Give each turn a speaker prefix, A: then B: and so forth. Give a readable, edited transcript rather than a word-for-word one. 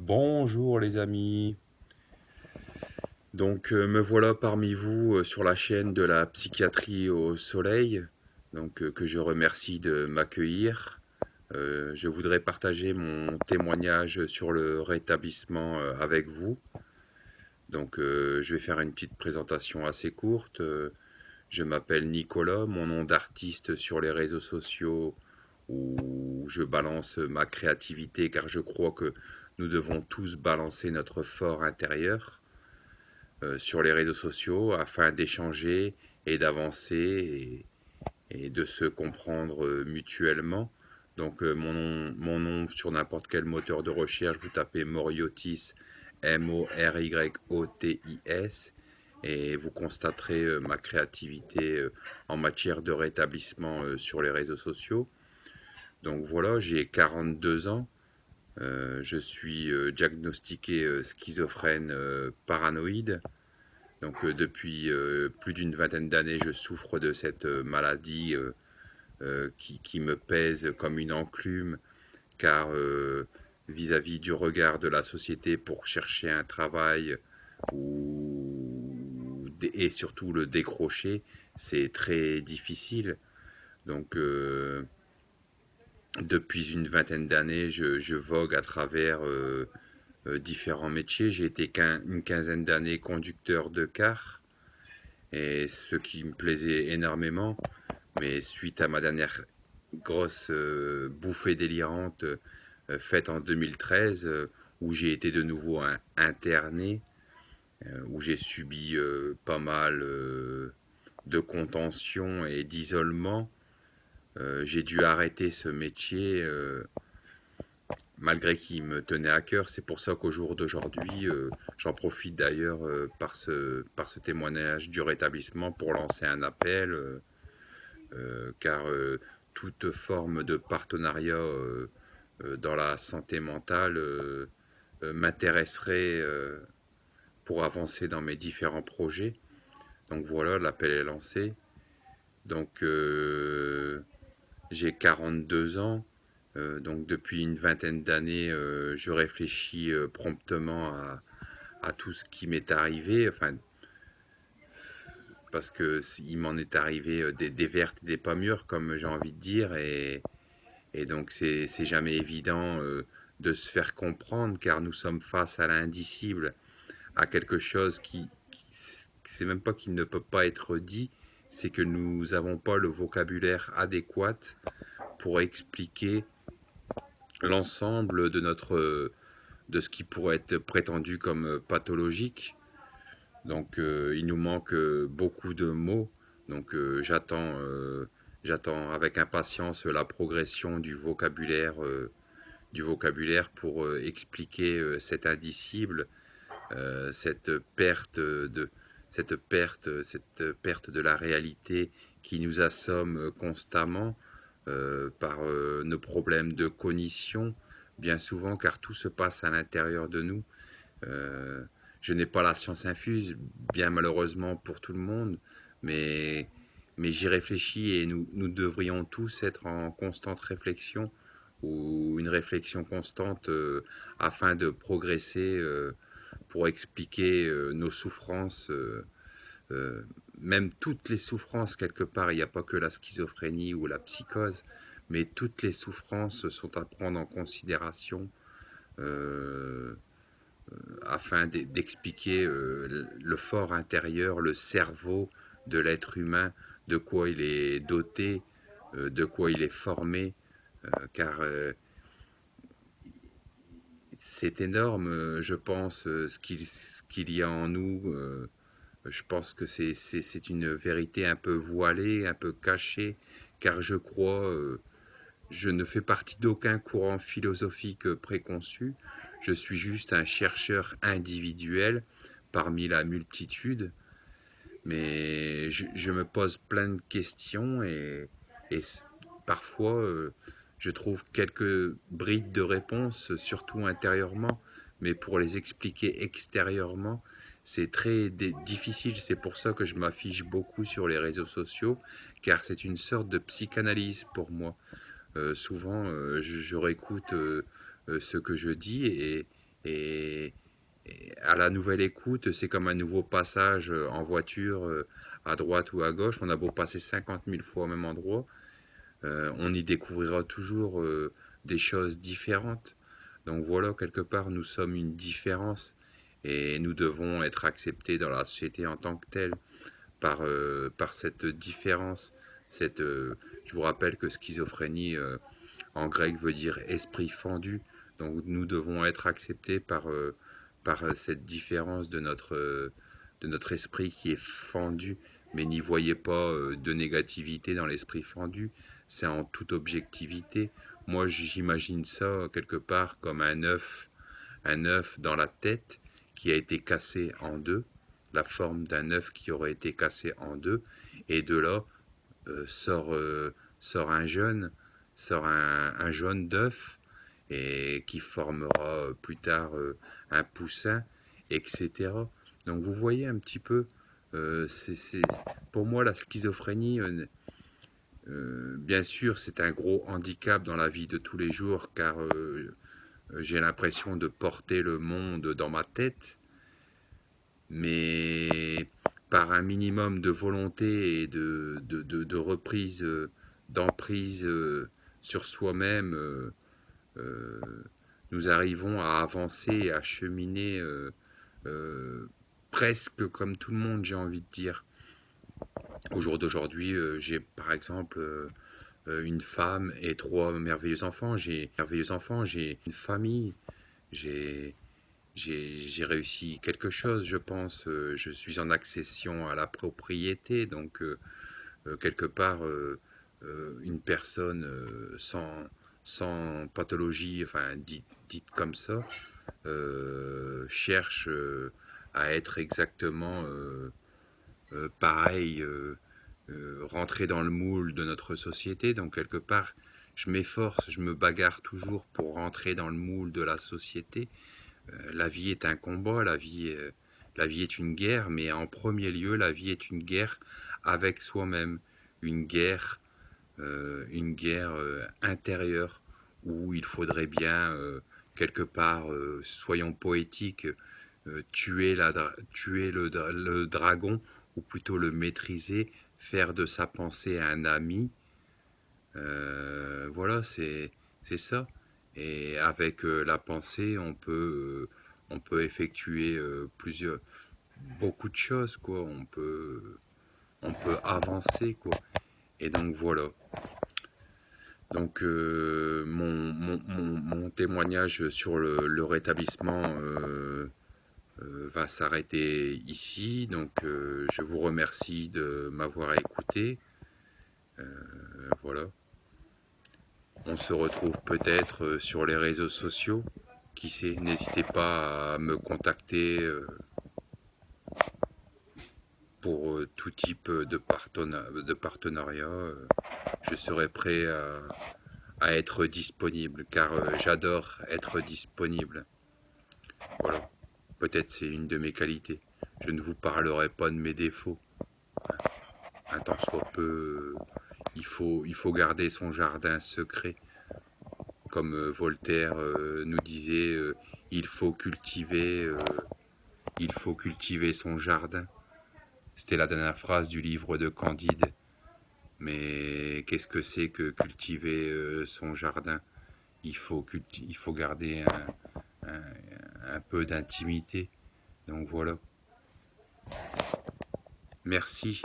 A: Bonjour les amis, me voilà parmi vous sur la chaîne de la psychiatrie au soleil, que je remercie de m'accueillir. Je voudrais partager mon témoignage sur le rétablissement avec vous. Je vais faire une petite présentation assez courte. Je m'appelle Nicolas, mon nom d'artiste sur les réseaux sociaux où je balance ma créativité car je crois que nous devons tous balancer notre fort intérieur sur les réseaux sociaux afin d'échanger et d'avancer et de se comprendre mutuellement. Mon nom sur n'importe quel moteur de recherche, vous tapez Moriotis, Moryotis, et vous constaterez ma créativité en matière de rétablissement sur les réseaux sociaux. Donc voilà, j'ai 42 ans, je suis diagnostiqué schizophrène paranoïde. Depuis plus d'une vingtaine d'années, je souffre de cette maladie qui me pèse comme une enclume, car vis-à-vis du regard de la société pour chercher un travail et surtout le décrocher, c'est très difficile. Donc, euh, Depuis une vingtaine d'années, je vogue à travers différents métiers. J'ai été une quinzaine d'années conducteur de car, et ce qui me plaisait énormément. Mais suite à ma dernière grosse bouffée délirante faite en 2013, où j'ai été de nouveau interné, où j'ai subi pas mal de contention et d'isolement, j'ai dû arrêter ce métier malgré qu'il me tenait à cœur. C'est pour ça qu'au jour d'aujourd'hui, j'en profite d'ailleurs par ce témoignage du rétablissement pour lancer un appel, car toute forme de partenariat dans la santé mentale m'intéresserait pour avancer dans mes différents projets. Donc voilà, l'appel est lancé. Donc j'ai 42 ans. Donc depuis une vingtaine d'années, je réfléchis promptement à tout ce qui m'est arrivé, enfin parce que il m'en est arrivé des vertes et des pas mûres, comme j'ai envie de dire, et donc c'est jamais évident de se faire comprendre, car nous sommes face à l'indicible, à quelque chose c'est même pas qu'il ne peut pas être dit, c'est que nous n'avons pas le vocabulaire adéquat pour expliquer l'ensemble de ce qui pourrait être prétendu comme pathologique. Il nous manque beaucoup de mots. J'attends avec impatience la progression du vocabulaire pour expliquer cet indicible, cette cette perte de la réalité qui nous assomme constamment par nos problèmes de cognition, bien souvent, car tout se passe à l'intérieur de nous. Euh, je n'ai pas la science infuse, bien malheureusement pour tout le monde, mais, mais j'y réfléchis et nous devrions tous être en constante réflexion ou une réflexion constante afin de progresser pour expliquer nos souffrances, même toutes les souffrances quelque part. Il n'y a pas que la schizophrénie ou la psychose, mais toutes les souffrances sont à prendre en considération euh, afin d'expliquer le fort intérieur, le cerveau de l'être humain, de quoi il est doté, de quoi il est formé, car c'est énorme, je pense, ce qu'il y a en nous. Je pense que c'est une vérité un peu voilée, un peu cachée, car je crois, je ne fais partie d'aucun courant philosophique préconçu, je suis juste un chercheur individuel parmi la multitude, mais je me pose plein de questions et parfois je trouve quelques brides de réponses, surtout intérieurement, mais pour les expliquer extérieurement, c'est très difficile. C'est pour ça que je m'affiche beaucoup sur les réseaux sociaux, car c'est une sorte de psychanalyse pour moi. Souvent, je réécoute ce que je dis Et, et à la nouvelle écoute, c'est comme un nouveau passage en voiture, à droite ou à gauche. On a beau passer 50 000 fois au même endroit, on y découvrira toujours des choses différentes. Donc voilà, quelque part, nous sommes une différence et nous devons être acceptés dans la société en tant que telle par cette différence. Cette, je vous rappelle que schizophrénie en grec veut dire esprit fendu. Donc nous devons être acceptés par cette différence de notre esprit qui est fendu. Mais n'y voyez pas de négativité dans l'esprit fendu, c'est en toute objectivité. Moi j'imagine ça quelque part comme un œuf dans la tête qui a été cassé en deux, la forme d'un œuf qui aurait été cassé en deux, et de là euh, sort, euh, sort un jeune, sort un jaune d'œuf, et qui formera plus tard un poussin, etc. Donc vous voyez un petit peu, pour moi la schizophrénie, bien sûr c'est un gros handicap dans la vie de tous les jours, car j'ai l'impression de porter le monde dans ma tête, mais par un minimum de volonté et de reprise, d'emprise sur soi-même, euh, nous arrivons à avancer et à cheminer euh, presque comme tout le monde, j'ai envie de dire. Au jour d'aujourd'hui, j'ai par exemple une femme et trois merveilleux enfants, j'ai une famille, j'ai j'ai réussi quelque chose, je pense. Je suis en accession à la propriété, donc quelque part, une personne sans pathologie, enfin dite comme ça, cherche à être exactement pareil, rentrer dans le moule de notre société. Donc quelque part, je m'efforce, je me bagarre toujours pour rentrer dans le moule de la société. La vie est un combat, la vie est une guerre, mais en premier lieu, la vie est une guerre avec soi-même, une guerre, une guerre intérieure où il faudrait bien, quelque part, soyons poétiques, tuer le dragon, ou plutôt le maîtriser, faire de sa pensée un ami. Voilà, c'est ça. Et avec la pensée, on peut effectuer beaucoup de choses, quoi. On peut avancer, quoi. Et donc voilà. Donc mon témoignage sur le rétablissement va s'arrêter ici. Donc je vous remercie de m'avoir écouté. Voilà. On se retrouve peut-être sur les réseaux sociaux. Qui sait, n'hésitez pas à me contacter pour tout type de partenariat. Je serai prêt à être disponible, car j'adore être disponible. Voilà, peut-être c'est une de mes qualités. Je ne vous parlerai pas de mes défauts. Un tant soit peu, il faut garder son jardin secret. Comme Voltaire nous disait, il faut cultiver son jardin. C'était la dernière phrase du livre de Candide. Mais qu'est-ce que c'est que cultiver son jardin? Il faut garder un peu d'intimité. Donc voilà. Merci.